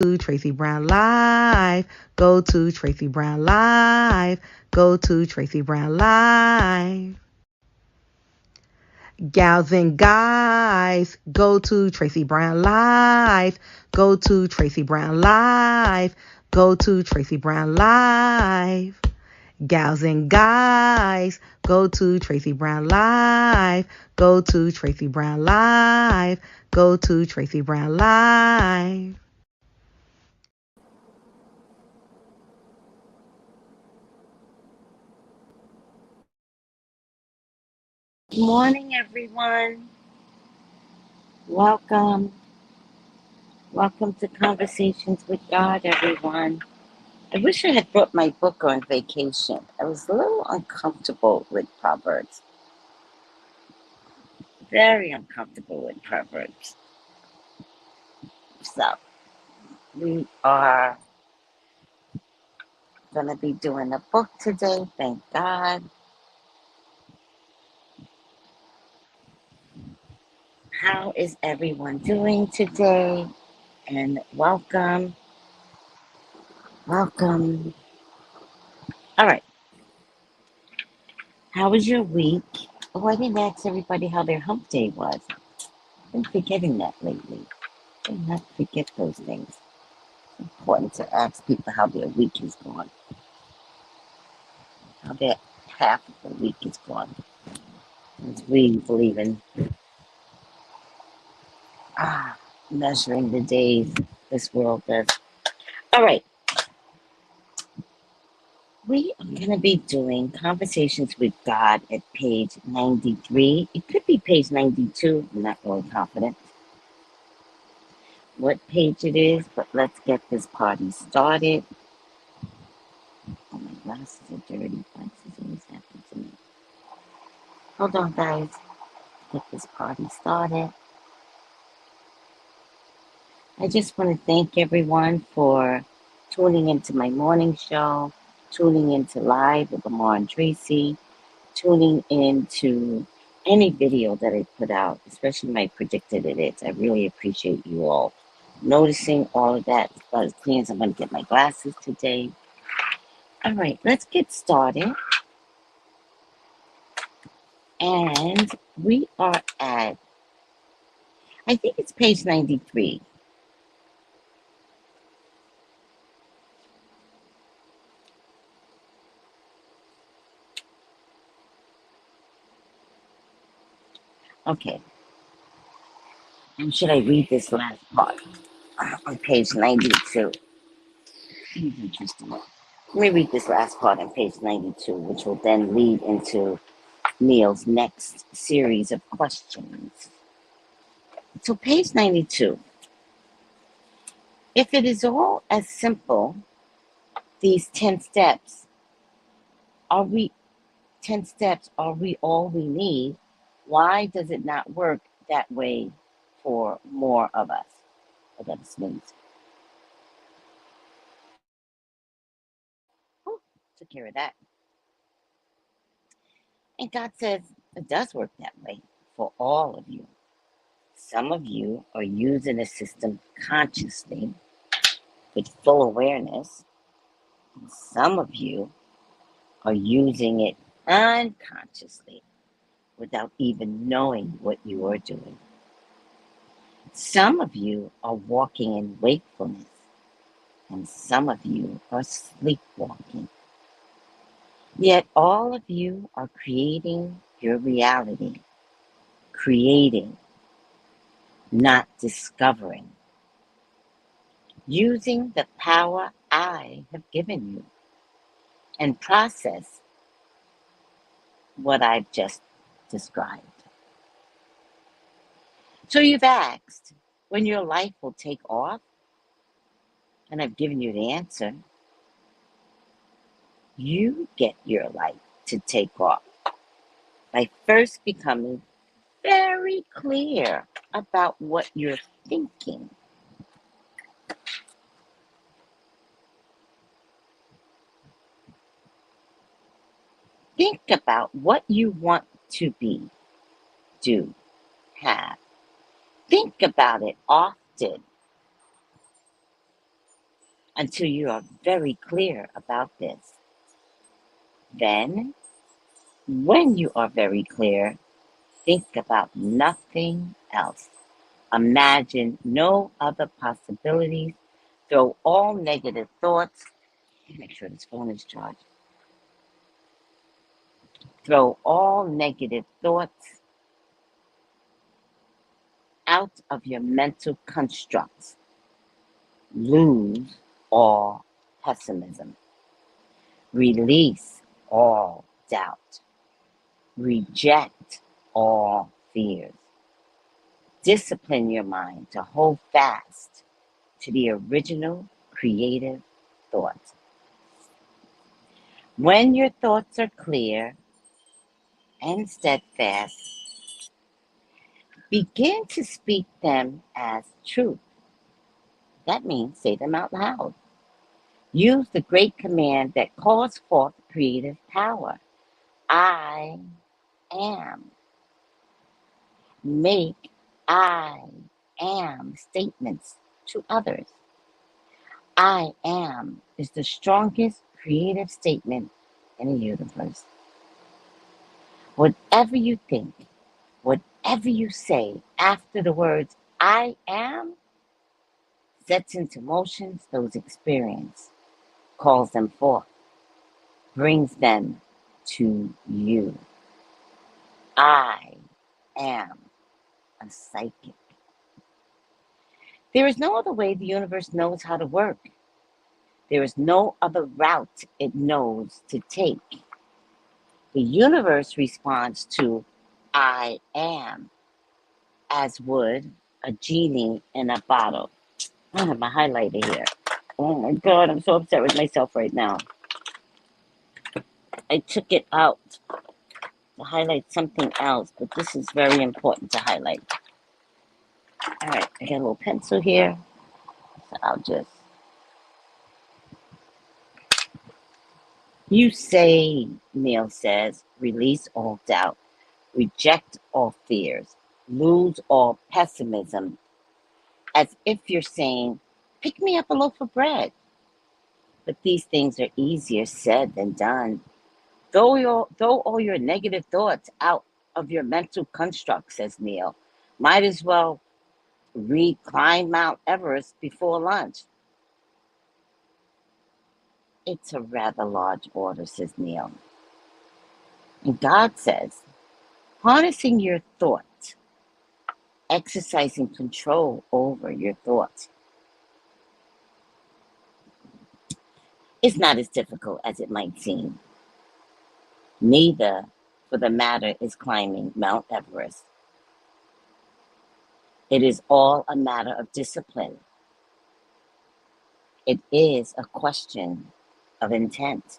to Tracy Brown Live. Go to Tracy Brown Live. Go to Tracy Brown Live. Gals and guys, go to Tracy Brown Live. Go to Tracy Brown Live. Go to Tracy Brown Live. Gals and guys, go to Tracy Brown Live. Go to Tracy Brown Live. Go to Tracy Brown Live. Good morning, everyone. Welcome. Welcome to Conversations with God, everyone. I wish I had brought my book on vacation. I was a little uncomfortable with Proverbs. Very uncomfortable with Proverbs. So, we are going to be doing a book today. Thank God. How is everyone doing today? And welcome. Welcome. All right. How was your week? Oh, I didn't ask everybody how their hump day was. I've been forgetting that lately. I not forget those things. It's important to ask people how their week is going, how their half of the week is going. As we believe in measuring the days this world does. All right. We are going to be doing Conversations with God at page 93. It could be page 92. I'm not really confident what page it is, but let's get this party started. Oh, my glasses are dirty. Why does this always happen to me? Hold on, guys. Get this party started. I just want to thank everyone for tuning into my morning show, tuning into Live with Lamar and Tracy, tuning into any video that I put out, especially my predicted edits. I really appreciate you all noticing all of that. About as clean as I'm going to get my glasses today. All right, let's get started. And we are at, I think it's page 93. Okay. And should I read this last part on page 92? Interesting. Let me read this last part on page 92, which will then lead into Neil's next series of questions. So, page 92. If it is all as simple, these 10 steps, are we 10 steps, are we all we need? Why does it not work that way for more of us? I got to sneeze. Oh, took care of that. And God says it does work that way for all of you. Some of you are using the system consciously with full awareness. And some of you are using it unconsciously without even knowing what you are doing. Some of you are walking in wakefulness, and some of you are sleepwalking. Yet all of you are creating your reality, creating, not discovering, using the power I have given you, and process what I've just described. So you've asked when your life will take off, and I've given you the answer. You get your life to take off by first becoming very clear about what you're thinking. Think about what you want to be, do, have. Think about it often. until you are very clear about this. Then, when you are very clear, think about nothing else. Imagine no other possibilities. Throw all negative thoughts. Make sure this phone is charged. Throw all negative thoughts out of your mental constructs. Lose all pessimism. Release all doubt. Reject all fears. Discipline your mind to hold fast to the original creative thought. When your thoughts are clear and steadfast, begin to speak them as truth. That means say them out loud. Use the great command that calls forth creative power. I am. Make I am statements to others. I am is the strongest creative statement in the universe. Whatever you think, whatever you say after the words I am sets into motion those experiences, calls them forth, brings them to you. I am a psychic. There is no other way the universe knows how to work. There is no other route it knows to take. The universe responds to I am as would a genie in a bottle. I have my highlighter here. Oh my God, I'm so upset with myself right now. I took it out to highlight something else, but this is very important to highlight. All right, I got a little pencil here, so I'll just. You say, Neil says, release all doubt, reject all fears, lose all pessimism, as if you're saying, pick me up a loaf of bread. But these things are easier said than done. Throw all your negative thoughts out of your mental construct, says Neil. Might as well climb Mount Everest before lunch. It's a rather large order, says Neil. And God says, harnessing your thoughts, exercising control over your thoughts, is not as difficult as it might seem. Neither, for the matter, is climbing Mount Everest. It is all a matter of discipline. It is a question of intent.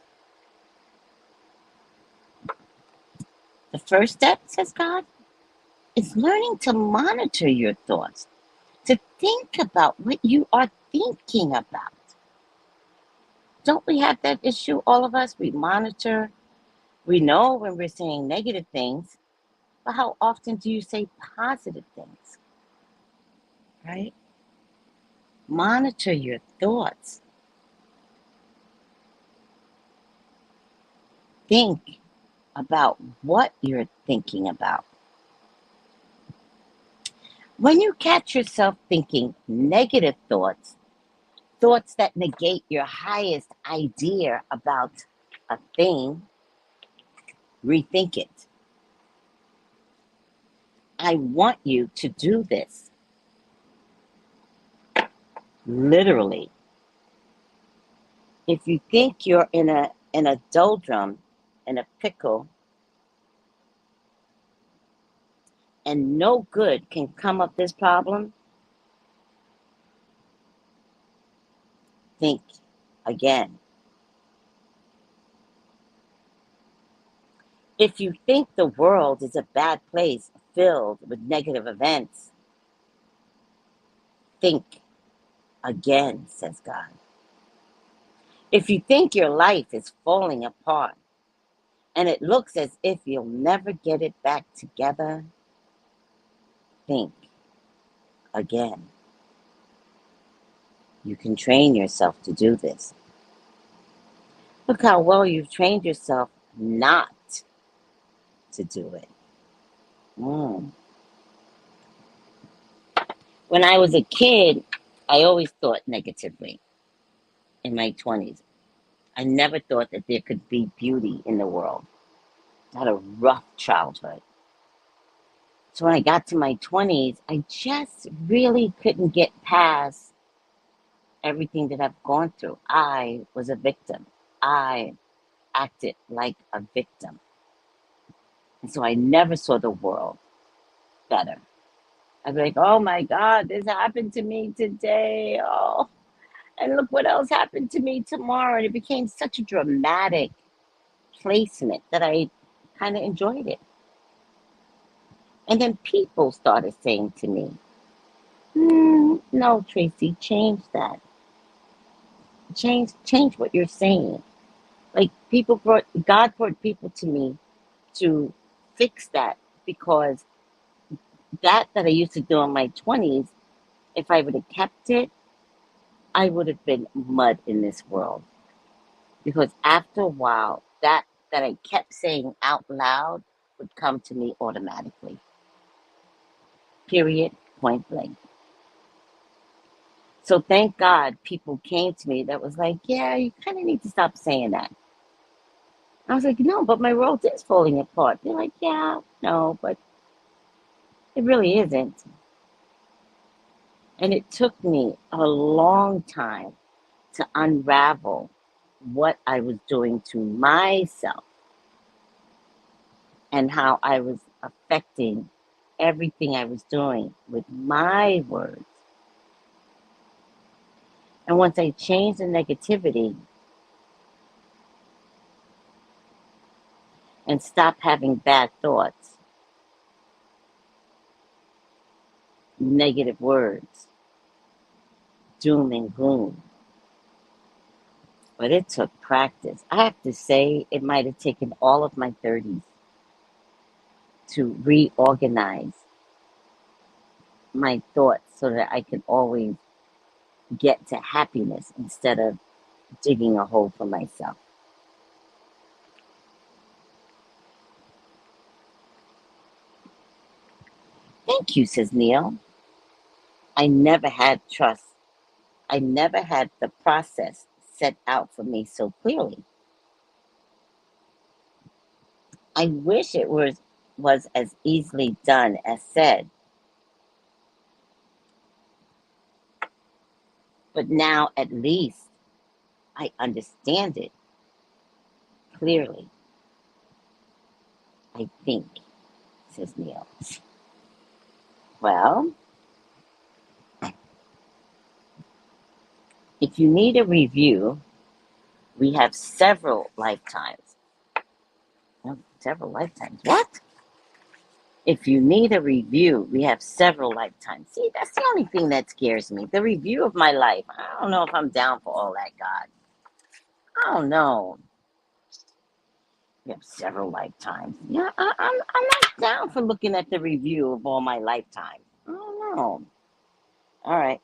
The first step, says God, is learning to monitor your thoughts, to think about what you are thinking about. Don't we have that issue, all of us? We monitor. We know when we're saying negative things, but how often do you say positive things? Right? Monitor your thoughts. Think about what you're thinking about. When you catch yourself thinking negative thoughts, thoughts that negate your highest idea about a thing, rethink it. I want you to do this. Literally. If you think you're in a doldrum, in a pickle, and no good can come of this problem, think again. If you think the world is a bad place filled with negative events, think again, says God. If you think your life is falling apart and it looks as if you'll never get it back together, think again. You can train yourself to do this. Look how well you've trained yourself not to do it. Mm. When I was a kid, I always thought negatively in my 20s. I never thought that there could be beauty in the world. I had a rough childhood. So when I got to my 20s, I just really couldn't get past everything that I've gone through. I was a victim. I acted like a victim. And so I never saw the world better. I'd be like, oh my God, this happened to me today. Oh, and look what else happened to me tomorrow. And it became such a dramatic placement that I kind of enjoyed it. And then people started saying to me, no, Tracy, change that. Change what you're saying. Like God brought people to me to fix that, because that I used to do in my 20s, if I would have kept it, I would have been mud in this world. Because after a while, that I kept saying out loud would come to me automatically. Period, point blank. So thank God people came to me that was like, yeah, you kind of need to stop saying that. I was like, no, but my world is falling apart. They're like, yeah, no, but it really isn't. And it took me a long time to unravel what I was doing to myself and how I was affecting everything I was doing with my words. And once I changed the negativity and stopped having bad thoughts, negative words, doom and gloom, but it took practice. I have to say, it might have taken all of my 30s to reorganize my thoughts so that I could always get to happiness instead of digging a hole for myself. Thank you, says Neil. I never had trust. I never had the process set out for me so clearly. I wish it was as easily done as said. But now at least I understand it clearly. I think, says Neil. Well, if you need a review, we have several lifetimes. Oh, several lifetimes. What? If you need a review, we have several lifetimes. See, that's the only thing that scares me. The review of my life. I don't know if I'm down for all that, God. I don't know. We have several lifetimes. Yeah, I'm not down for looking at the review of all my lifetimes. I don't know. All right.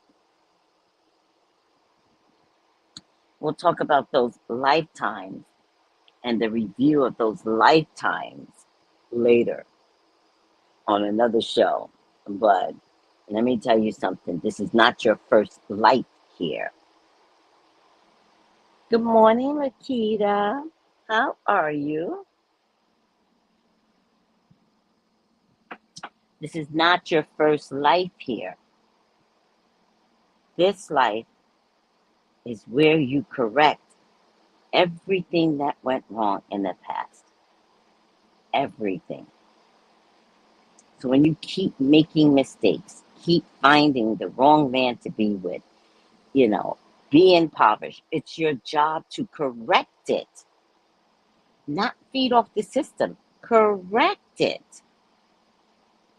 We'll talk about those lifetimes and the review of those lifetimes later on another show. But let me tell you something. This is not your first life here. Good morning, Lakita. How are you? This is not your first life here. This life is where you correct everything that went wrong in the past. Everything. So when you keep making mistakes, keep finding the wrong man to be with, be impoverished, it's your job to correct it. Not feed off the system. Correct it.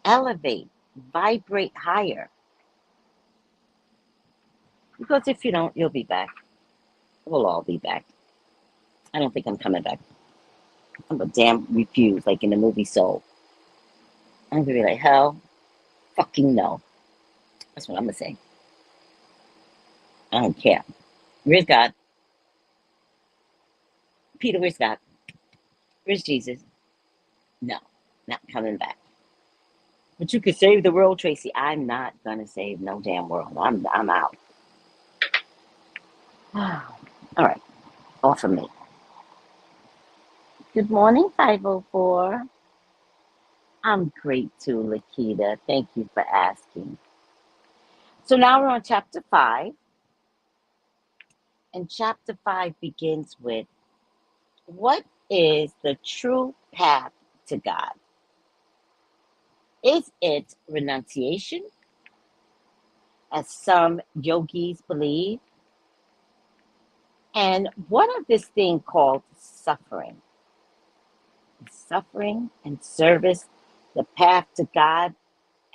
Elevate. Vibrate higher. Because if you don't, you'll be back. We'll all be back. I don't think I'm coming back. I'm a damn refuse, like in the movie Soul. I'm gonna be like, hell, fucking no. That's what I'm gonna say. I don't care. Where's God? Peter, where's God? Where's Jesus? No, not coming back. But you could save the world, Tracy. I'm not gonna save no damn world. I'm out. All right, off of me. Good morning, 504. I'm great too, Lakita. Thank you for asking. So now we're on chapter 5, and chapter 5 begins with what is the true path to God? Is it renunciation, as some yogis believe? And what of this thing called suffering? Is suffering and service the path to God,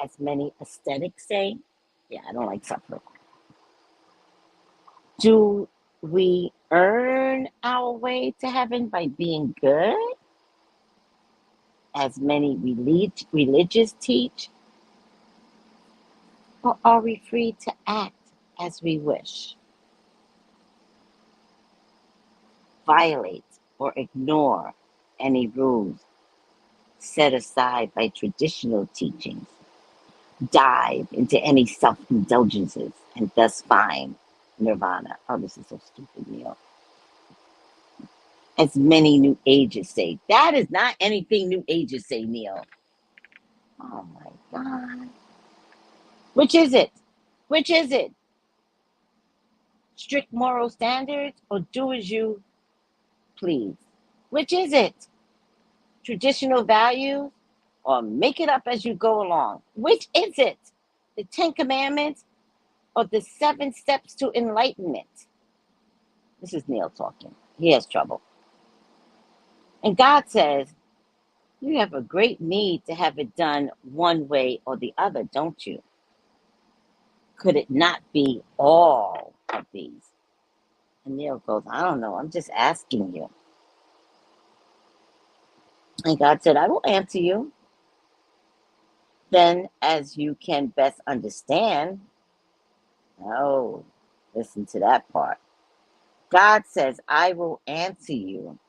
as many ascetics say? Yeah, I don't like suffering. Do we earn our way to heaven by being good, as many religious teach? Or are we free to act as we wish, violate or ignore any rules set aside by traditional teachings, dive into any self indulgences, and thus find nirvana? Oh, this is so stupid, Neil. As many New Ages say. That is not anything New Ages say, Neil. Oh my God. Which is it? Which is it? Strict moral standards or do as you please? Which is it? Traditional values or make it up as you go along? Which is it? The Ten Commandments or the 7 steps to enlightenment? This is Neil talking. He has trouble. And God says, you have a great need to have it done one way or the other, don't you? Could it not be all of these? And Neil goes, I don't know. I'm just asking you. And God said, I will answer you. Then, as you can best understand, oh, listen to that part. God says, I will answer you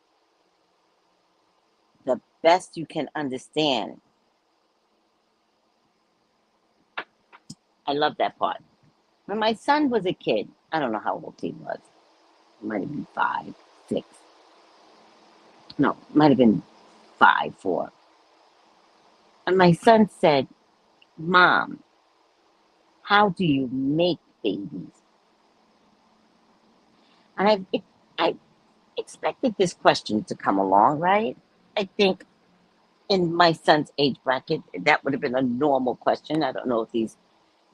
the best you can understand. I love that part. When my son was a kid, I don't know how old he was. He might have been 5, 6. No, might have been 5, 4. And my son said, Mom, how do you make babies? And I expected this question to come along, right? I think in my son's age bracket, that would have been a normal question. I don't know if these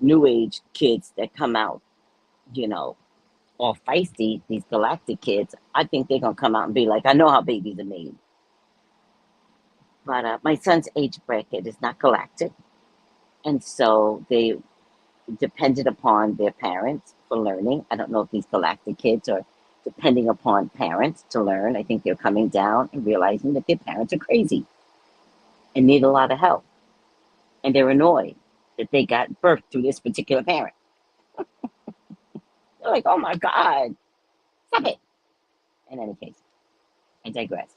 new age kids that come out, you know, all feisty, these galactic kids, I think they're going to come out and be like, I know how babies are made. But my son's age bracket is not galactic. And so they depended upon their parents for learning. I don't know if these galactic kids are depending upon parents to learn. I think they're coming down and realizing that their parents are crazy and need a lot of help. And they're annoyed that they got birth through this particular parent. They're like, oh my God, stop it. In any case, I digress.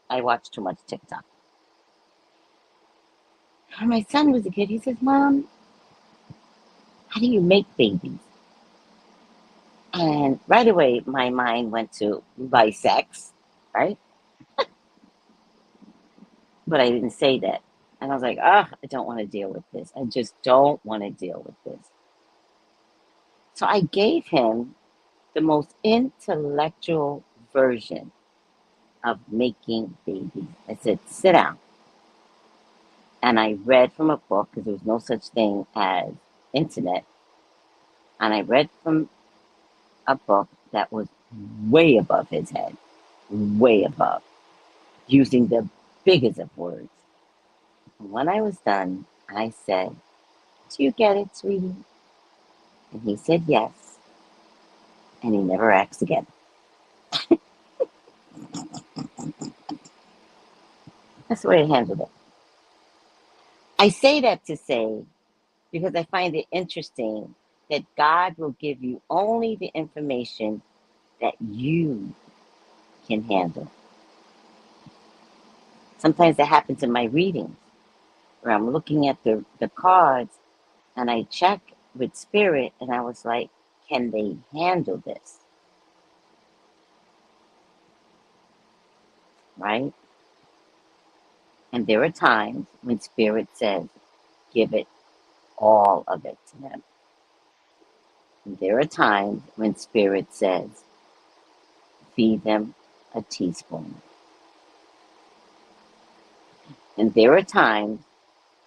I watch too much TikTok. When my son was a kid, he says, Mom, how do you make babies? And right away, my mind went to by sex, right? But I didn't say that. And I was like, I don't want to deal with this. I just don't want to deal with this. So I gave him the most intellectual version of making babies. I said, sit down. And I read from a book because there was no such thing as internet. And I read from a book that was way above his head, way above, using the biggest of words. And when I was done, I said, do you get it, sweetie? And he said yes. And he never asked again. That's the way I handled it. I say that to say, because I find it interesting that God will give you only the information that you can handle. Sometimes that happens in my readings where I'm looking at the cards and I check with spirit and I was like, can they handle this? Right? And there are times when spirit says, give it, all of it to them. And there are times when spirit says, feed them a teaspoon. And there are times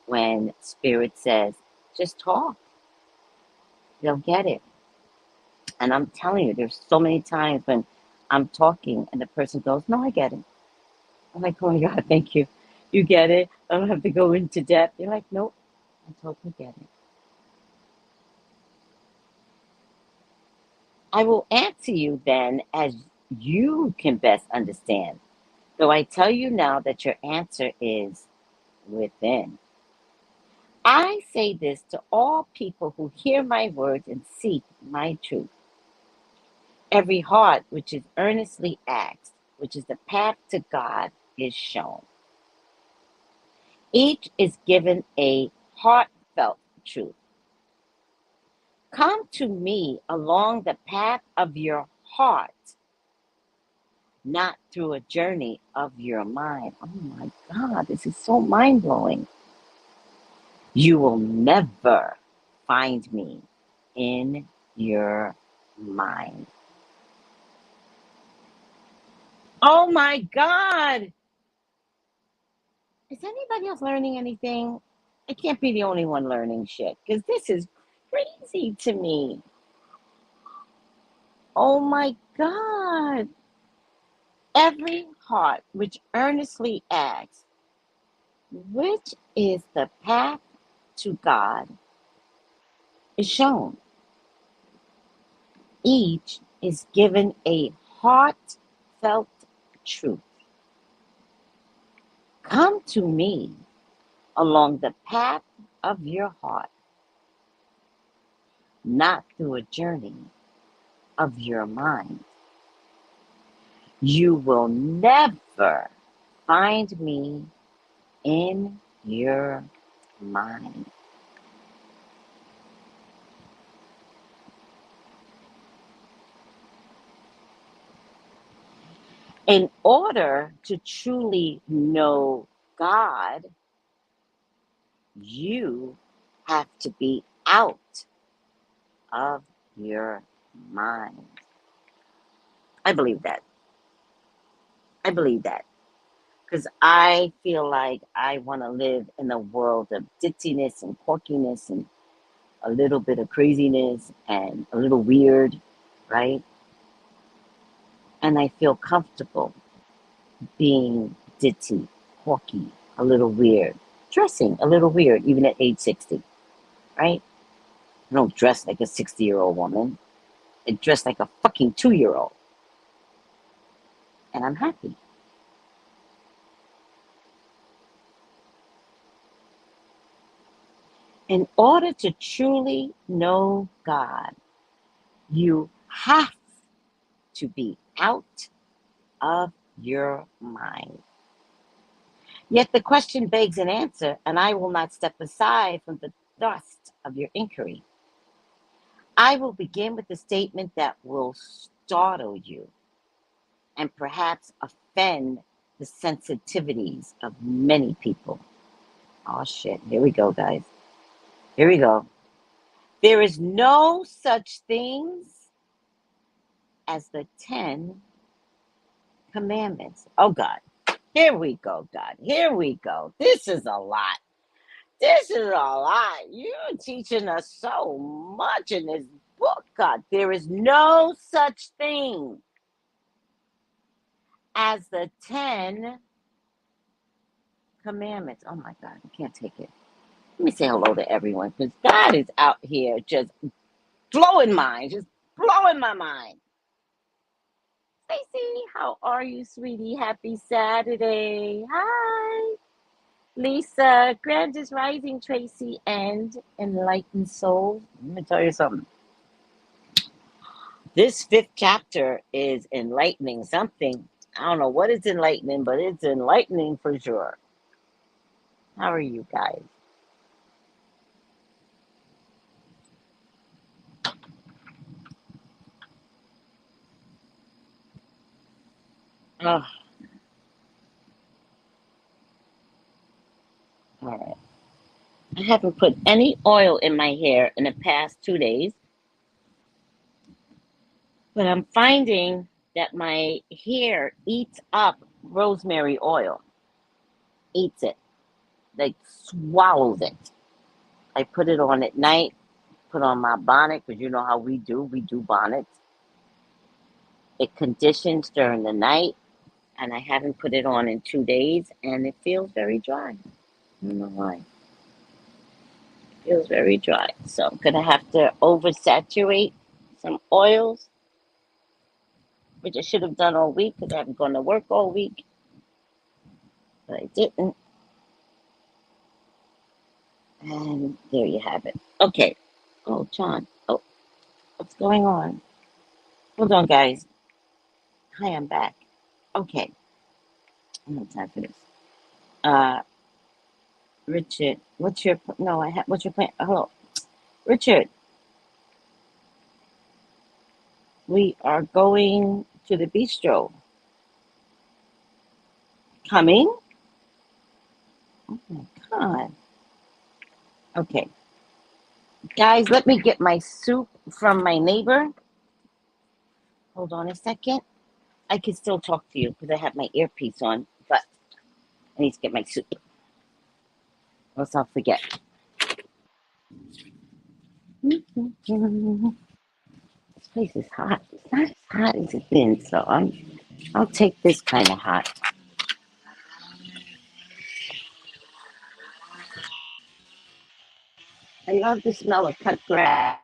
when spirit says, just talk. They'll get it. And I'm telling you, there's so many times when I'm talking and the person goes, no, I get it. I'm like, oh my God, thank you. You get it. I don't have to go into depth. They're like, nope, I totally get it. I will answer you then as you can best understand. Though I tell you now that your answer is within. I say this to all people who hear my words and seek my truth. Every heart which is earnestly asked, which is the path to God, is shown. Each is given a heartfelt truth. Come to me along the path of your heart, not through a journey of your mind. Oh my God, this is so mind-blowing. You will never find me in your mind. Oh my God. Is anybody else learning anything? I can't be the only one learning shit because this is crazy to me. Oh my God. Every heart which earnestly asks, which is the path to God, is shown. Each is given a heartfelt truth. Come to me along the path of your heart, not through a journey of your mind. You will never find me in your mind. In order to truly know God, you have to be out of your mind. I believe that. I believe that. Because I feel like I want to live in a world of ditziness and quirkiness and a little bit of craziness and a little weird, right? And I feel comfortable being ditzy, quirky, a little weird, dressing a little weird, even at age 60, right? I don't dress like a 60-year-old woman. I dress like a fucking 2-year-old. And I'm happy. In order to truly know God, you have to be out of your mind. Yet the question begs an answer, and I will not step aside from the dust of your inquiry. I will begin with a statement that will startle you and perhaps offend the sensitivities of many people. Oh shit, here we go, guys. Here we go. There is no such things as the 10 commandments. Oh God, here we go, God. Here we go. This is a lot. This is a lot. You're teaching us so much in this book, God. There is no such thing as the 10 commandments. Oh my God, I can't take it. Let me say hello to everyone because God is out here just blowing minds, just blowing my mind. Stacy, how are you, sweetie? Happy Saturday. Hi. Lisa, Grand is Rising, Tracy, and Enlightened Soul. Let me tell you something. This fifth chapter is enlightening something. I don't know what it's enlightening, but it's enlightening for sure. How are you guys? Oh, all right. I haven't put any oil in my hair in the past 2 days, but I'm finding that my hair eats up rosemary oil, eats it, like swallows it. I put it on at night, put on my bonnet, because you know how we do bonnets. It conditions during the night, and I haven't put it on in 2 days, and it feels very dry. I don't know why. It feels very dry. So I'm gonna have to oversaturate some oils, which I should have done all week because I haven't gone to work all week, but I didn't. And there you have it. Okay. Oh, John. Oh, what's going on? Hold on, guys. Hi, I'm back. Okay. I don't have time for this. Uh, Richard, what's your no? What's your plan? Hello, Richard. We are going to the bistro. Coming? Oh my god. Okay, guys, let me get my soup from my neighbor. Hold on a second. I can still talk to you because I have my earpiece on, but I need to get my soup. Or else I'll forget. This place is hot. It's not as hot as it's been, so I'll take this kind of hot. I love the smell of cut grass.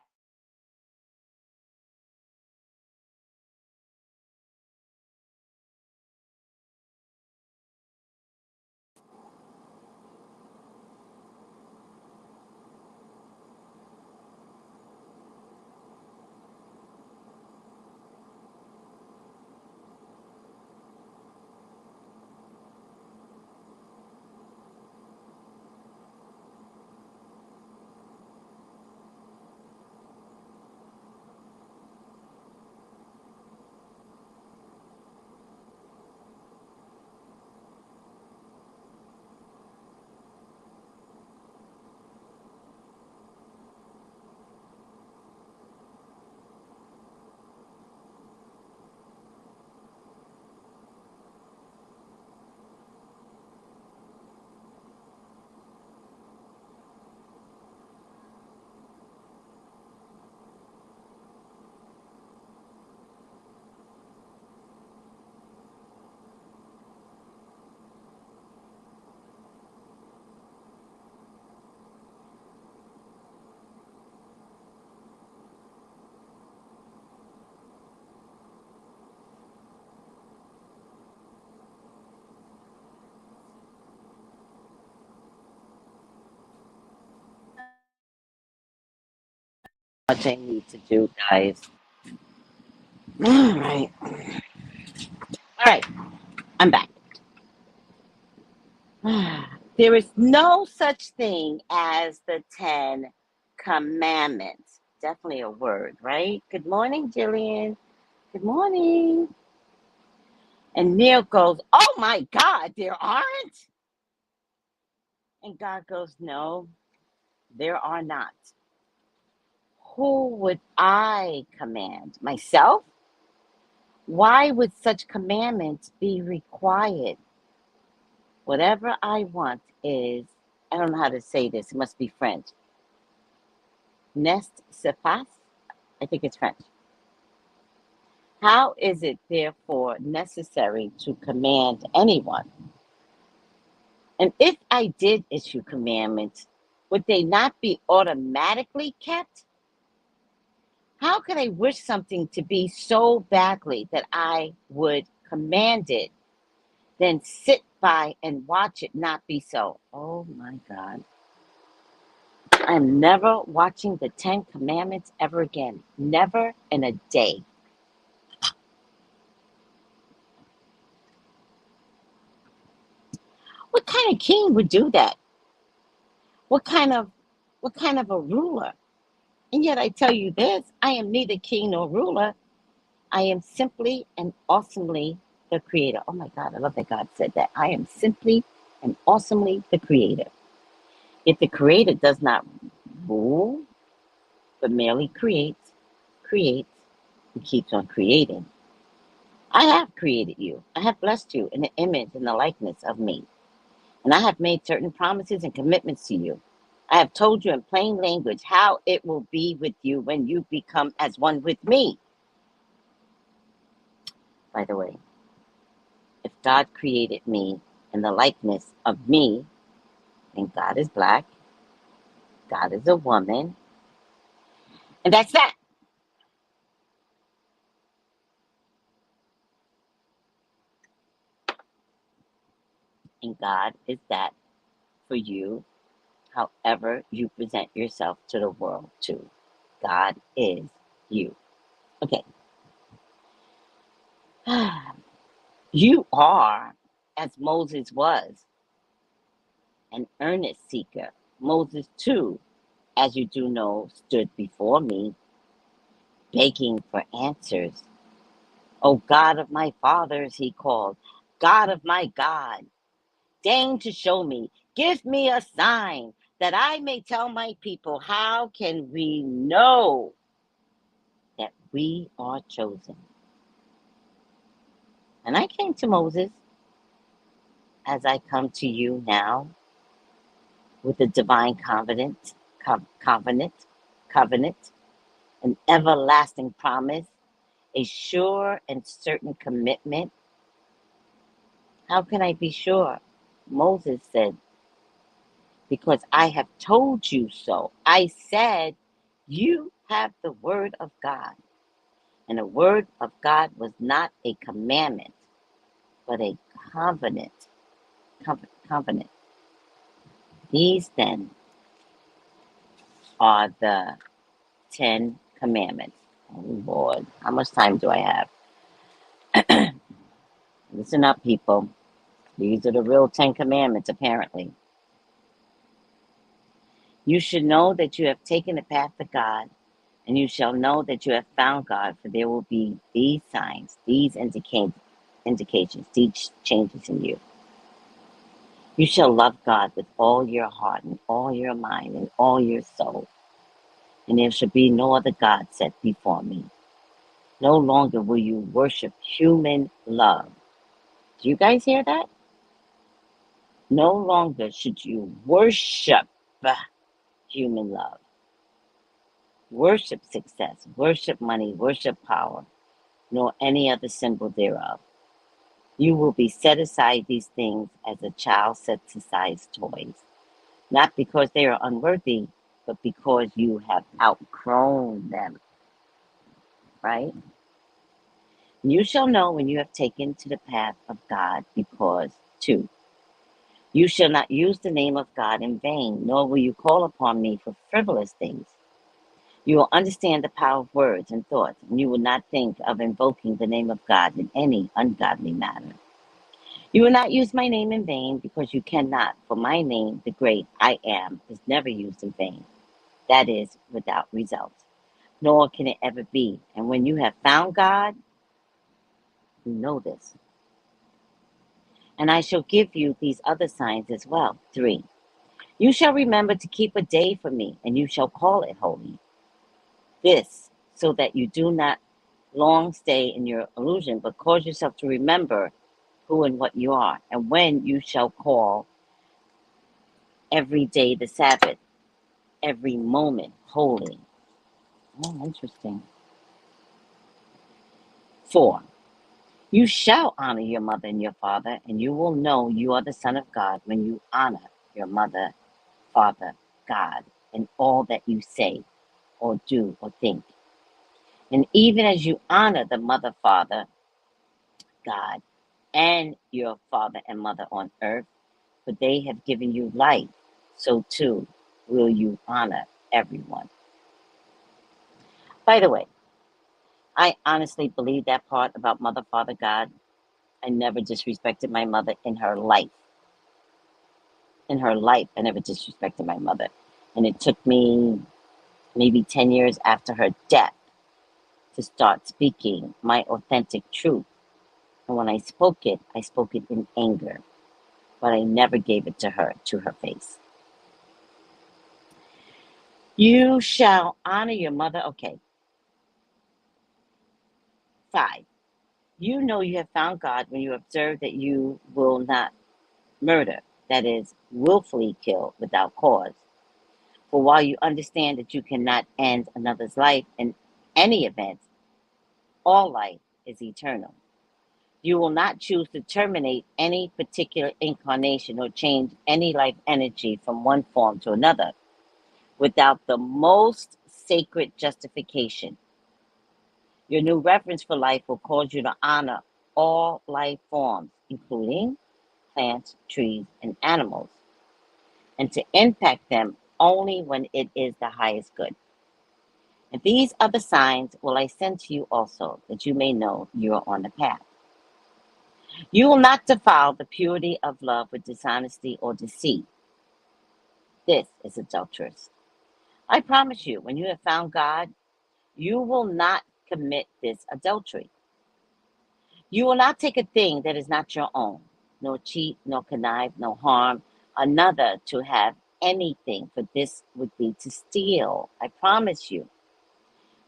Much I need to do, guys. All right. All right. I'm back. There is no such thing as the Ten Commandments. Definitely a word, right? Good morning, Jillian. Good morning. And Neil goes, "Oh my God, there aren't?" And God goes, "No, there are not. Who would I command? Myself? Why would such commandments be required? Whatever I want is, I don't know how to say this, it must be French. Nest sepas? I think it's French. How is it therefore necessary to command anyone? And if I did issue commandments, would they not be automatically kept? How could I wish something to be so badly that I would command it, then sit by and watch it not be so? Oh my God. I'm never watching the Ten Commandments ever again. Never in a day. What kind of king would do that? What kind of a ruler? And yet I tell you this, I am neither king nor ruler. I am simply and awesomely the creator. Oh my God, I love that God said that. I am simply and awesomely the creator. If the creator does not rule, but merely creates, and keeps on creating, I have created you. I have blessed you in the image and the likeness of me. And I have made certain promises and commitments to you. I have told you in plain language how it will be with you when you become as one with me. By the way, if God created me in the likeness of me, then God is black, God is a woman, and that's that. And God is that for you, however you present yourself to the world too. God is you. Okay. You are, as Moses was, an earnest seeker. Moses, too, as you do know, stood before me, begging for answers. O God of my fathers, he called, God of my God, deign to show me, give me a sign that I may tell my people, how can we know that we are chosen? And I came to Moses as I come to you now with a divine covenant, an everlasting promise, a sure and certain commitment. How can I be sure? Moses said, because I have told you so. I said, you have the word of God. And the word of God was not a commandment, but a covenant. Covenant. These then are the 10 commandments. Oh Lord, how much time do I have? Listen up, people. These are the real 10 commandments, apparently. You should know that you have taken the path to God, and you shall know that you have found God, for there will be these signs, these indications, these changes in you. You shall love God with all your heart and all your mind and all your soul. And there shall be no other God set before me. No longer will you worship human love. Do you guys hear that? No longer should you worship human love. Worship success, worship money, worship power, nor any other symbol thereof. You will be set aside these things as a child sets aside toys, not because they are unworthy, but because you have outgrown them, right? You shall know when you have taken to the path of God, because 2, you shall not use the name of God in vain, nor will you call upon me for frivolous things. You will understand the power of words and thoughts, and you will not think of invoking the name of God in any ungodly manner. You will not use my name in vain, because you cannot, for my name, the great I am, is never used in vain. That is, without result. Nor can it ever be. And when you have found God, you know this. And I shall give you these other signs as well. 3, you shall remember to keep a day for me, and you shall call it holy. This, so that you do not long stay in your illusion, but cause yourself to remember who and what you are. And when you shall call every day the Sabbath, every moment holy. Oh, interesting. 4, you shall honor your mother and your father, and you will know you are the son of God when you honor your mother, father, God, in all that you say or do or think. And even as you honor the mother, father, God, and your father and mother on earth, for they have given you life, so too will you honor everyone. By the way, I honestly believe that part about mother, father, God. I never disrespected my mother in her life. in her life I never disrespected my mother. And it took me maybe 10 years after her death to start speaking my authentic truth. And when I spoke it in anger, but I never gave it to her face. You shall honor your mother. Okay. 5. You know you have found God when you observe that you will not murder, that is, willfully kill without cause. For while you understand that you cannot end another's life in any event, all life is eternal. You will not choose to terminate any particular incarnation or change any life energy from one form to another without the most sacred justification. Your new reverence for life will cause you to honor all life forms, including plants, trees, and animals, and to impact them only when it is the highest good. And these other signs will I send to you also, that you may know you are on the path. You will not defile the purity of love with dishonesty or deceit. This is adulterous. I promise you, when you have found God, you will not commit this adultery. You will not take a thing that is not your own, nor cheat, nor connive, nor harm another to have anything, for this would be to steal. I promise you,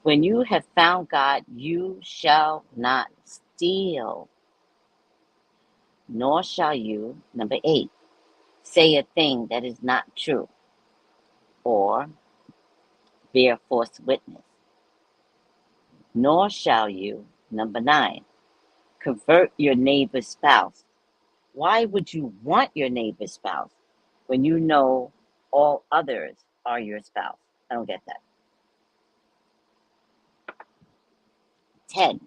when you have found God, you shall not steal, nor shall you, number 8, say a thing that is not true, or bear false witness, nor shall you, number 9, convert your neighbor's spouse. Why would you want your neighbor's spouse when you know all others are your spouse? I don't get that. 10,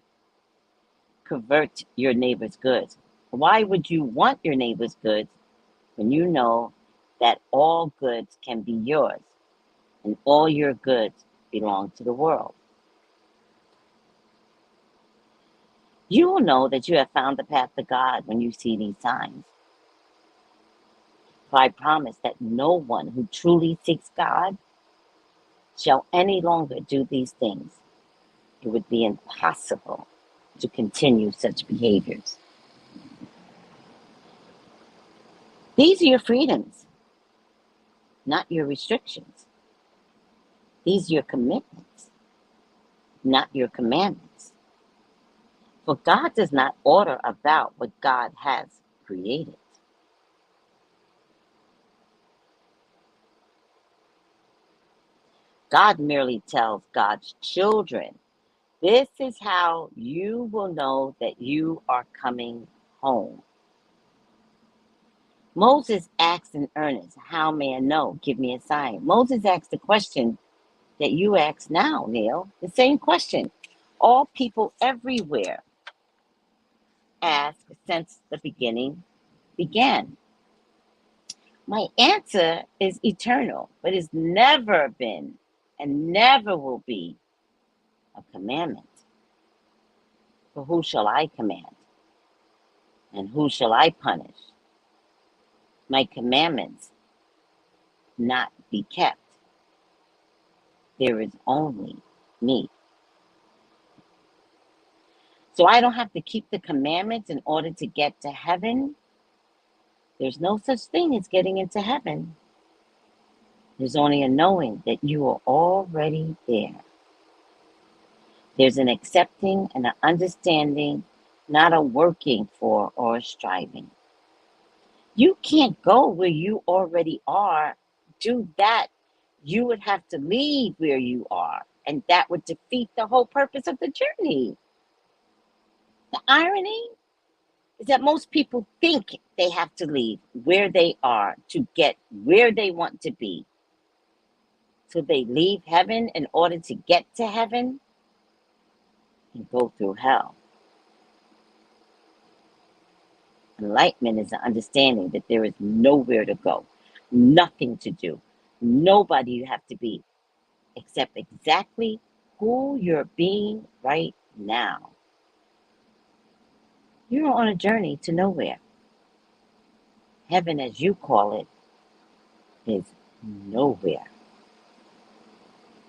convert your neighbor's goods. Why would you want your neighbor's goods when you know that all goods can be yours and all your goods belong to the world? You will know that you have found the path to God when you see these signs. For I promise that no one who truly seeks God shall any longer do these things. It would be impossible to continue such behaviors. These are your freedoms, not your restrictions. These are your commitments, not your commandments. For God does not order about what God has created. God merely tells God's children, this is how you will know that you are coming home. Moses asked in earnest, how may I know? Give me a sign. Moses asked the question that you ask now, Neil. The same question. All people everywhere ask since the beginning began. My answer is eternal, but it's never been and never will be a commandment. For who shall I command? And who shall I punish? My commandments not be kept. There is only me. So I don't have to keep the commandments in order to get to heaven. There's no such thing as getting into heaven. There's only a knowing that you are already there. There's an accepting and an understanding, not a working for or a striving. You can't go where you already are. Do that. You would have to leave where you are, and that would defeat the whole purpose of the journey. The irony is that most people think they have to leave where they are to get where they want to be. So they leave heaven in order to get to heaven and go through hell. Enlightenment is the understanding that there is nowhere to go, nothing to do, nobody you have to be, except exactly who you're being right now. You're on a journey to nowhere. Heaven, as you call it, is nowhere.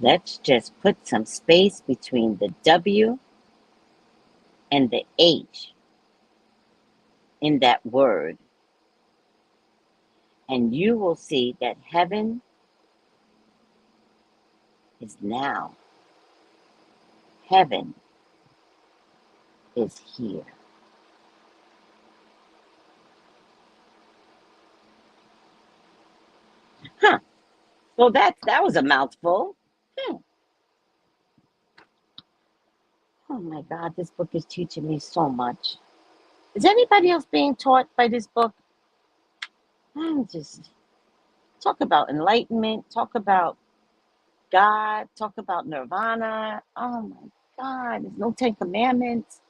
Let's just put some space between the W and the H in that word, and you will see that heaven is now. Heaven is here. Huh. Well, that was a mouthful. Hmm. Oh my God, this book is teaching me so much. Is anybody else being taught by this book? I'm just talk about enlightenment, talk about God, talk about nirvana. Oh my God, there's no Ten Commandments.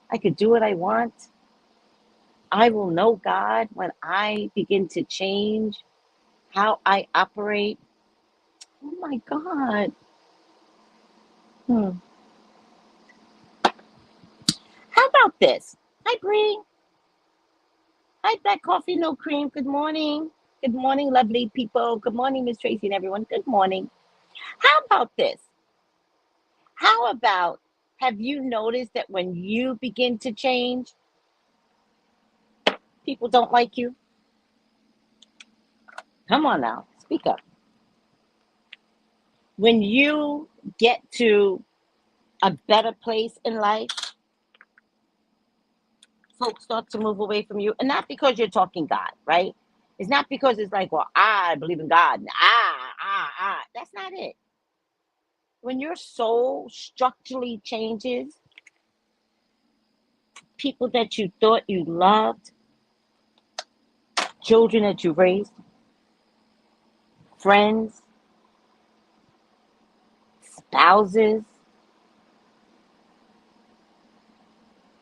I could do what I want. I will know God when I begin to change how I operate. Oh my God. Hmm. How about this? Hi, Bree. Hi, Black Coffee, No Cream. Good morning. Good morning, lovely people. Good morning, Miss Tracy and everyone. Good morning. How about this? How about, have you noticed that when you begin to change, people don't like you? Come on now, speak up. When you get to a better place in life, folks start to move away from you. And not because you're talking God, right? It's not because it's like, well, I believe in God. And That's not it. When your soul structurally changes, people that you thought you loved, children that you raised, friends, spouses,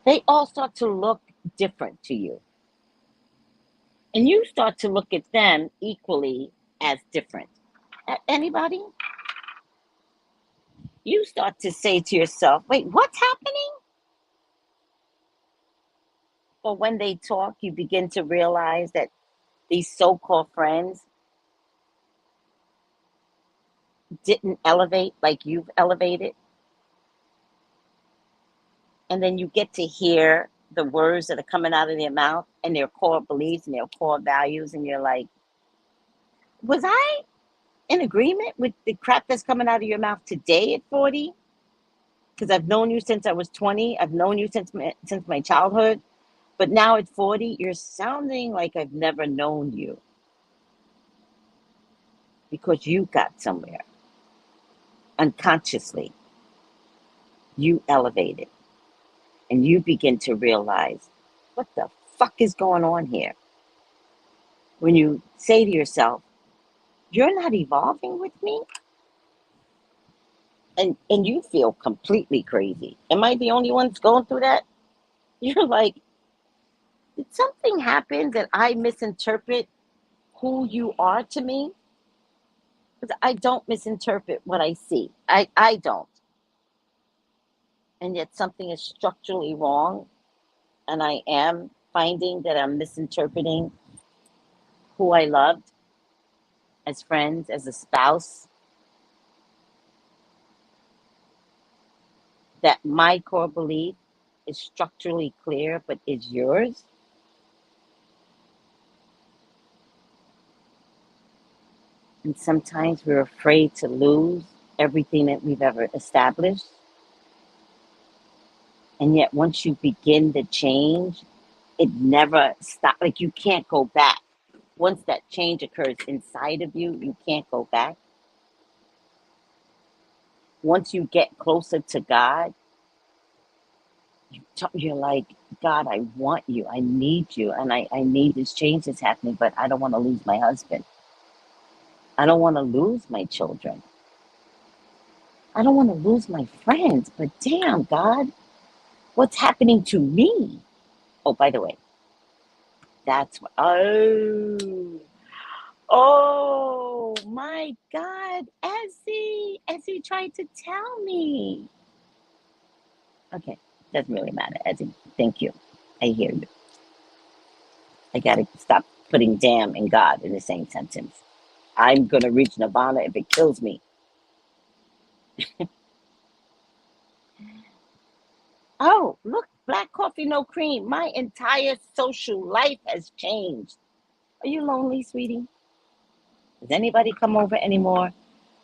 they all start to look different to you. And you start to look at them equally as different. Anybody? You start to say to yourself, wait, what's happening? Or when they talk, you begin to realize that these so-called friends didn't elevate like you've elevated. And then you get to hear the words that are coming out of their mouth and their core beliefs and their core values. And you're like, was I in agreement with the crap that's coming out of your mouth today at 40? Because I've known you since I was 20. I've known you since my childhood. But now at 40, you're sounding like I've never known you. Because you got somewhere. Unconsciously, you elevated. And you begin to realize, what the fuck is going on here? When you say to yourself, you're not evolving with me? And you feel completely crazy. Am I the only one that's going through that? You're like, did something happen that I misinterpret who you are to me? Because I don't misinterpret what I see. I don't. And yet something is structurally wrong. And I am finding that I'm misinterpreting who I loved as friends, as a spouse. That my core belief is structurally clear, but is yours. And sometimes we're afraid to lose everything that we've ever established. And yet, once you begin to change, it never stops. Like, you can't go back. Once that change occurs inside of you, you can't go back. Once you get closer to God, you're like, God, I want you. I need you. And I need this change that's happening, but I don't want to lose my husband. I don't want to lose my children. I don't want to lose my friends. But damn, God, what's happening to me? Oh, by the way, that's what. Oh my God, Ezzy tried to tell me. Okay, doesn't really matter, Ezzy. Thank you. I hear you. I gotta stop putting damn and God in the same sentence. I'm going to reach nirvana if it kills me. Oh, look, black coffee, no cream. My entire social life has changed. Are you lonely, sweetie? Does anybody come over anymore?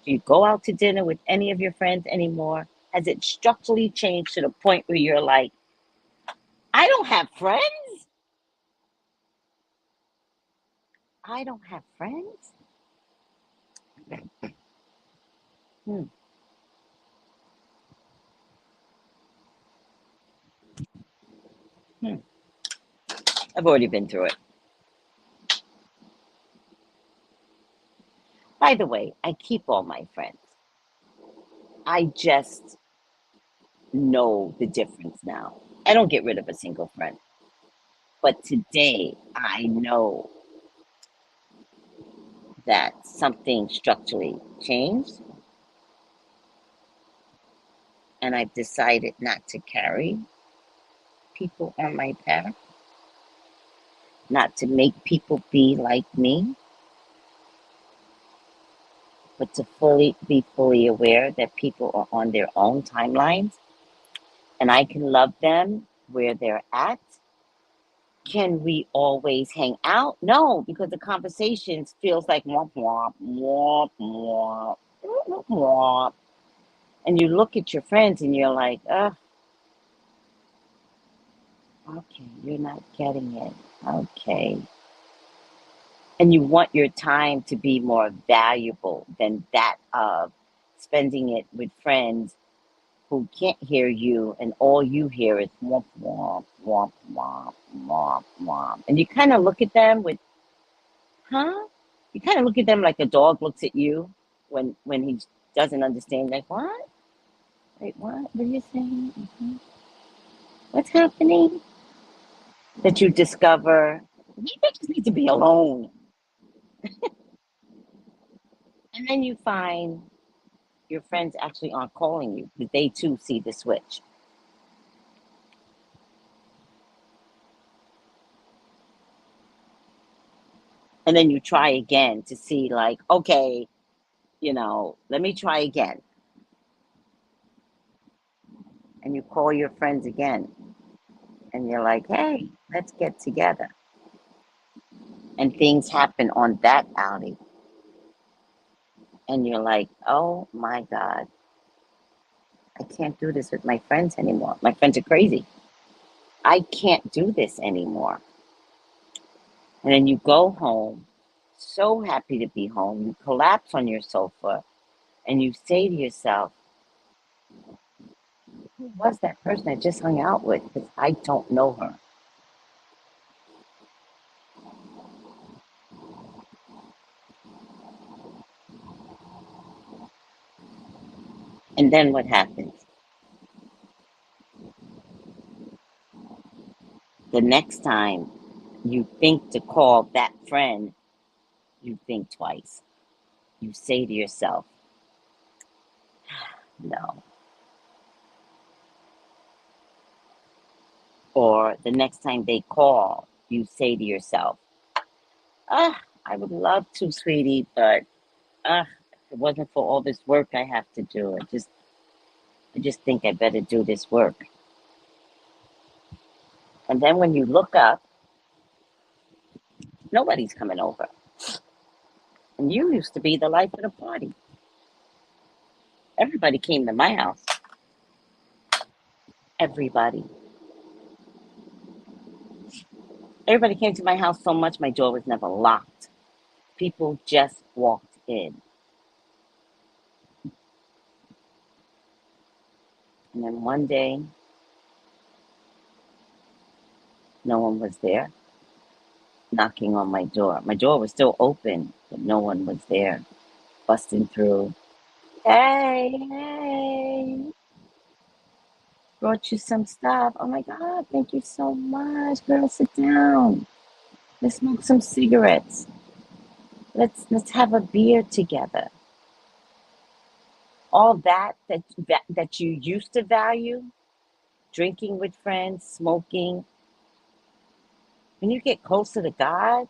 Do you go out to dinner with any of your friends anymore? Has it structurally changed to the point where you're like, I don't have friends? I don't have friends? Hmm. Hmm. I've already been through it. By the way, I keep all my friends. I just know the difference now. I don't get rid of a single friend. But today, I know that something structurally changed, and I've decided not to carry people on my path, not to make people be like me, but to fully aware that people are on their own timelines and I can love them where they're at. Can we always hang out? No, because the conversations feels like womp womp womp womp womp womp. And you look at your friends and you're like, okay, you're not getting it. Okay. And you want your time to be more valuable than that of spending it with friends who can't hear you and all you hear is womp womp womp womp womp womp. And you kind of look at them with, huh? You kind of look at them like a dog looks at you when he doesn't understand. Like, what? Wait, what? What are you saying? What's happening? That you discover maybe I just need to be alone. And then you find your friends actually aren't calling you because they too see the switch. And then you try again to see, like, okay, let me try again. And you call your friends again and you're like, hey, let's get together. And things happen on that outing. And you're like, oh my God, I can't do this with my friends anymore. My friends are crazy. I can't do this anymore. And then you go home, so happy to be home. You collapse on your sofa and you say to yourself, who was that person I just hung out with? Because I don't know her. And then what happens? The next time you think to call that friend, you think twice. You say to yourself, no. Or the next time they call, you say to yourself, I would love to, sweetie, but if it wasn't for all this work I have to do, I just think I better do this work. And then when you look up, nobody's coming over. And you used to be the life of the party. Everybody came to my house. Everybody. Everybody came to my house so much my door was never locked. People just walked in. And then one day, no one was there knocking on my door. My door was still open, but no one was there busting through. Hey, hey, brought you some stuff. Oh my God, thank you so much. Girl, sit down. Let's smoke some cigarettes. Let's have a beer together. All that you used to value, drinking with friends, smoking. When you get closer to God,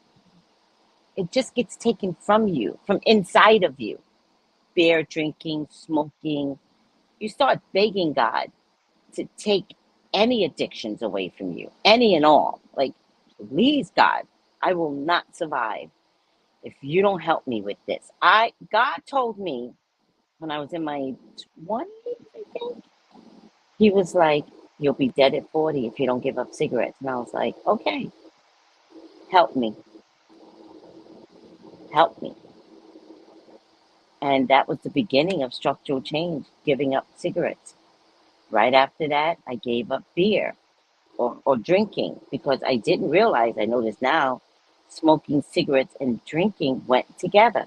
It just gets taken from you, from inside of you. Beer drinking, smoking. You start begging God to take any addictions away from you, any and all. Like, please, God, I will not survive if you don't help me with this. God told me when I was in my 20s, I think, he was like, you'll be dead at 40 if you don't give up cigarettes. And I was like, okay, help me, help me. And that was the beginning of structural change, giving up cigarettes. Right after that, I gave up beer or drinking because I didn't realize, I notice now, smoking cigarettes and drinking went together.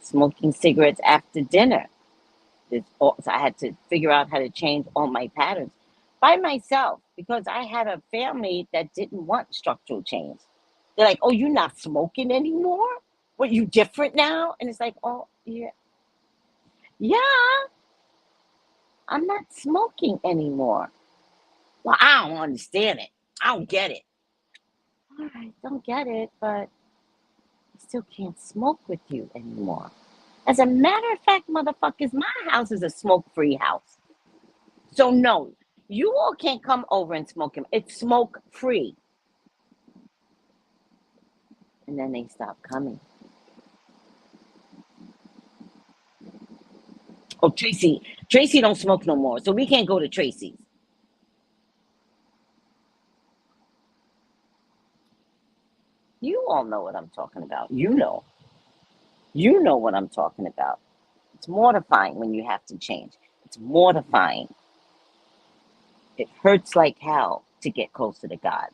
Smoking cigarettes after dinner. So I had to figure out how to change all my patterns by myself because I had a family that didn't want structural change. They're like, oh, you're not smoking anymore? What, you different now? And it's like, oh, yeah. Yeah, I'm not smoking anymore. Well, I don't understand it. I don't get it. All right, don't get it, but I still can't smoke with you anymore. As a matter of fact, motherfuckers, my house is a smoke-free house. So no, you all can't come over and smoke him. It's smoke-free. And then they stop coming. Oh, Tracy don't smoke no more, so we can't go to Tracy's. You all know what I'm talking about. You know what I'm talking about. It's mortifying when you have to change. It's mortifying. It hurts like hell to get closer to God.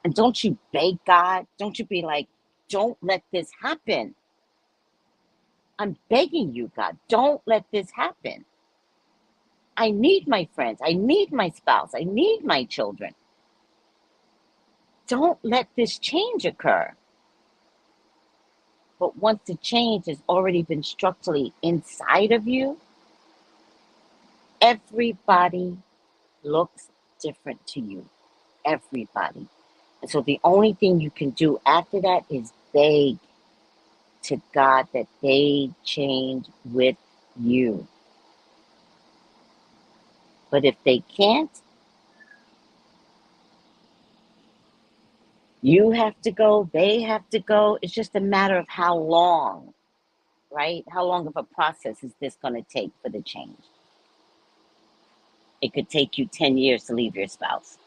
And don't you beg God? Don't you be like, don't let this happen. I'm begging you, God, don't let this happen. I need my friends. I need my spouse. I need my children. Don't let this change occur. But once the change has already been structurally inside of you, everybody looks different to you. Everybody. And so the only thing you can do after that is beg to God that they change with you. But if they can't, you have to go, they have to go. It's just a matter of how long, right? How long of a process is this going to take for the change? It could take you 10 years to leave your spouse,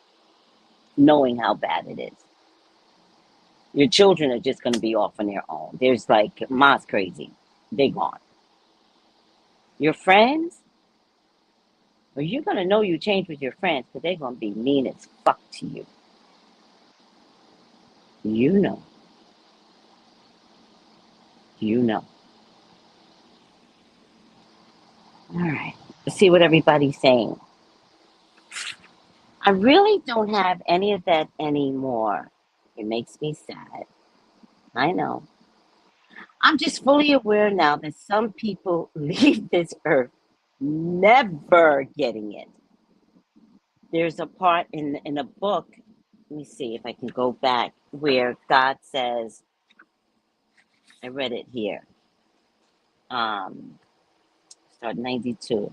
knowing how bad it is. Your children are just going to be off on their own. There's like, Ma's crazy. They gone. Your friends, well, you're going to know you changed with your friends because they're going to be mean as fuck to you. You know. You know. All right. Let's see what everybody's saying. I really don't have any of that anymore. It makes me sad. I know. I'm just fully aware now that some people leave this earth never getting it. There's a part in a book, let me see if I can go back, where God says, I read it here, start 92.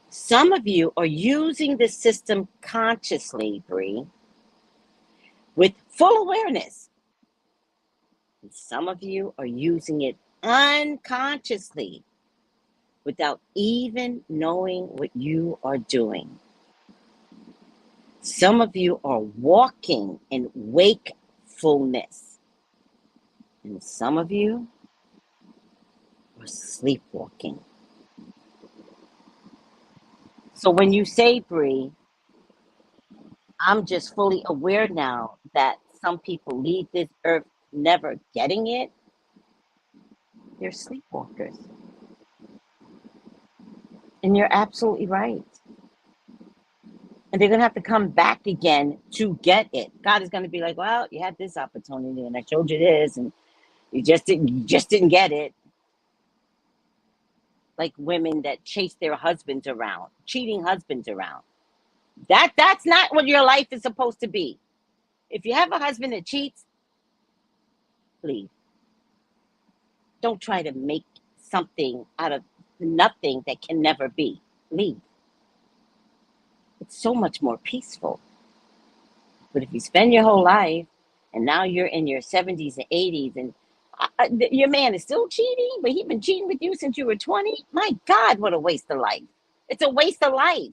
Some of you are using the system consciously, Bree, with full awareness. And some of you are using it unconsciously without even knowing what you are doing. Some of you are walking in wakefulness, and some of you are sleepwalking. So when you say, Bree, I'm just fully aware now that some people leave this earth never getting it, they're sleepwalkers. And you're absolutely right. And they're going to have to come back again to get it. God is going to be like, well, you had this opportunity and I showed you this and you just didn't get it. like women that chase their husbands around, cheating husbands around. That's not what your life is supposed to be. If you have a husband that cheats, leave. Don't try to make something out of nothing that can never be. Leave. It's so much more peaceful. But if you spend your whole life and now you're in your 70s and 80s and your man is still cheating, but he's been cheating with you since you were 20, my God, what a waste of life. It's a waste of life.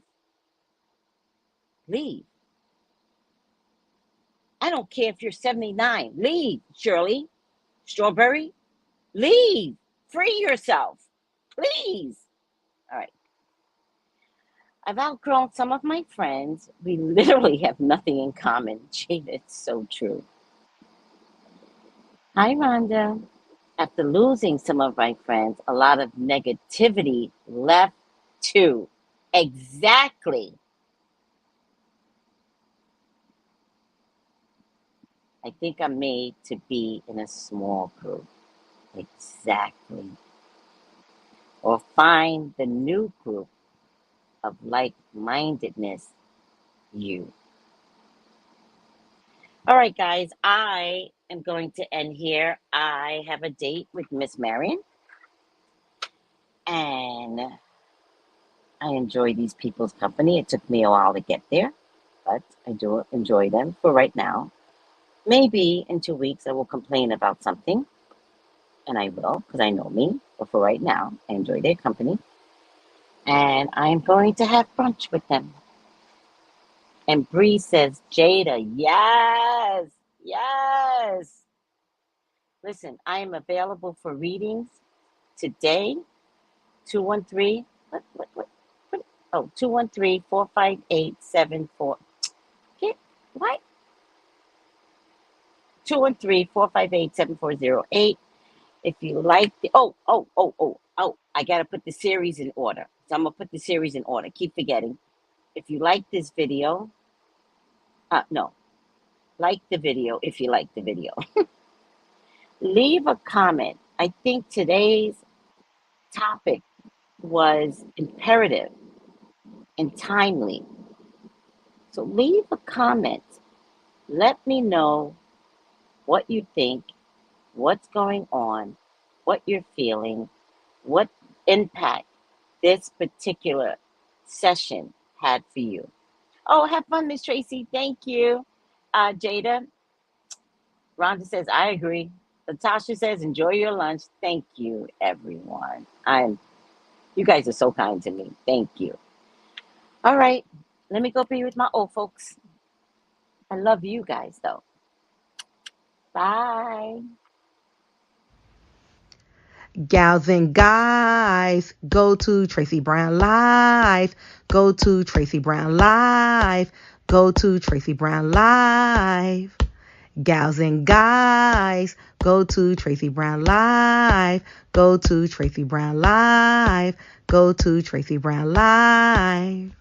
Leave. I don't care if you're 79. Leave, Shirley. Strawberry. Leave. Free yourself. Please. All right. I've outgrown some of my friends. We literally have nothing in common. Jade, it's so true. Hi, Rhonda. After losing some of my friends, a lot of negativity left too. Exactly. I think I'm made to be in a small group. Exactly. Or find the new group of like-mindedness, you. All right, guys, I am going to end here. I have a date with Miss Marion, and I enjoy these people's company. It took me a while to get there, but I do enjoy them for right now. Maybe in 2 weeks I will complain about something, and I will, because I know me. But for right now, I enjoy their company, and I'm going to have brunch with them. And Bree says, Jada, yes, yes. Listen, I am available for readings today, 213, what? Oh, 213-458-74. Okay, what? 213-458-7408. If you like the, I got to put the series in order. So I'm going to put the series in order. Keep forgetting. If you like this video, no, like the video if you like the video. Leave a comment. I think today's topic was imperative and timely. So leave a comment. Let me know what you think, what's going on, what you're feeling, what impact this particular session had for you. Oh, have fun, Miss Tracy. Thank you. Jada, Rhonda says, I agree. Natasha says, enjoy your lunch. Thank you, everyone. You guys are so kind to me. Thank you. All right, let me go be with my old folks. I love you guys, though. Bye. Gals and guys, go to Tracy Brown Live. Go to Tracy Brown Live. Go to Tracy Brown Live. Gals and guys, go to Tracy Brown Live. Go to Tracy Brown Live. Go to Tracy Brown Live.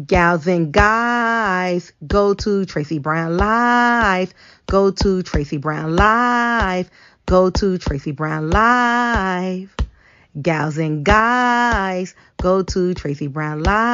Gals and guys, go to Tracy Brown Live. Go to Tracy Brown Live. Go to Tracy Brown Live. Gals and guys, go to Tracy Brown Live.